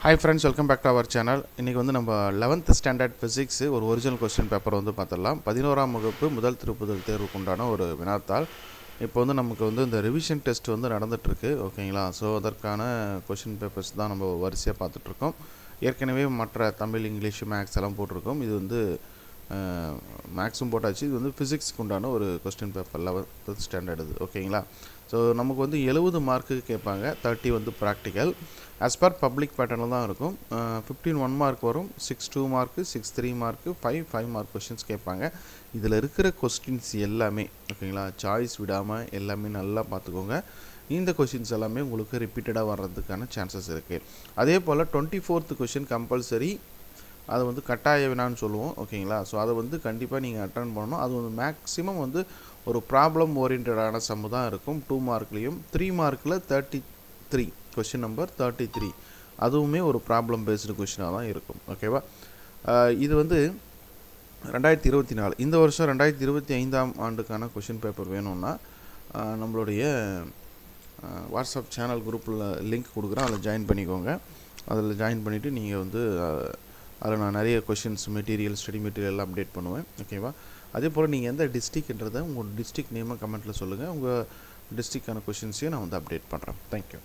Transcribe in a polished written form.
Hi friends, welcome back to our channel. இன்னைக்கு வந்து நம்ம 11th ஸ்டாண்டர்ட் ஃபிசிக்ஸ் ஒரு ஒரிஜினல் क्वेश्चन பேப்பர் வந்து பார்த்தறலாம். 11ஆம் வகுப்பு முதல் திருப்புதல் தேர்வுக்கு உண்டான ஒரு வினாத்தாள். இப்போ வந்து நமக்கு வந்து இந்த ரிவிஷன் டெஸ்ட் வந்து நடந்துட்டு இருக்கு. ஓகேங்களா? சோ அதற்கான क्वेश्चन பேப்பர்ஸ் தான் நம்ம வரிசையா பார்த்துட்டு இருக்கோம். ஏற்கனவே மற்ற தமிழ், இங்கிலீஷ், மேத்ஸ் எல்லாம் போட்டுருக்கோம். இது வந்து மேக்ஸும் போட்டாச்சு. இது வந்து ஃபிசிக்ஸ்க்கு உண்டான ஒரு क्वेश्चन பேப்பர் 11th ஸ்டாண்டர்ட் இது. ஓகேங்களா? ஸோ நமக்கு வந்து 70 மார்க்குக்கு கேட்பாங்க. 30 வந்து ப்ராக்டிக்கல். as per பப்ளிக் பேட்டர்னில் தான் இருக்கும். 15 1 மார்க் வரும், 6 2 மார்க்கு, 6 3 மார்க்கு, 5 மார்க் கொஸ்டின்ஸ் கேட்பாங்க. இதில் இருக்கிற கொஸ்டின்ஸ் எல்லாமே ஓகேங்களா, சாய்ஸ் விடாமல் எல்லாமே நல்லா பார்த்துக்கோங்க. இந்த கொஷின்ஸ் எல்லாமே உங்களுக்கு ரிப்பீட்டடாக வர்றதுக்கான சான்சஸ் இருக்குது. அதே போல் 24th கொஷின் கம்பல்சரி, அது வந்து கட்டாய வினான்னு சொல்லுவோம். ஓகேங்களா? ஸோ அதை வந்து கண்டிப்பாக நீங்கள் அட்டன் பண்ணணும். அது வந்து மேக்ஸிமம் வந்து ஒரு ப்ராப்ளம் ஓரியன்டான சம்மு தான் இருக்கும். 2 மார்க்லேயும் 3 மார்க்கில் 33 கொஷின் நம்பர் 33 அதுவுமே ஒரு ப்ராப்ளம் பேஸ்டு கொஷினாக தான் இருக்கும். ஓகேவா? இது வந்து 2024 இந்த வருஷம் 2025ஆம் ஆண்டுக்கான கொஷின் பேப்பர் வேணும்னா நம்மளுடைய வாட்ஸ்அப் சேனல் குரூப்பில் லிங்க் கொடுக்குறேன், அதில் ஜாயின் பண்ணிக்கோங்க. அதில் ஜாயின் பண்ணிவிட்டு நீங்கள் வந்து அதில் நான் நிறைய கொஷின்ஸ் மெட்டீரியல், ஸ்டடி மெட்டீரியல் எல்லாம் அப்டேட் பண்ணுவேன். ஓகேவா? அதே போல் நீங்கள் எந்த டிஸ்ட்ரிக்ட்ன்றதை உங்கள் டிஸ்ட்ரிக்ட் நேமை கமெண்ட்டில் சொல்லுங்கள். உங்கள் டிஸ்ட்ரிக்டான கொஷின்ஸையும் நான் வந்து அப்டேட் பண்ணுறேன். தேங்க்யூ.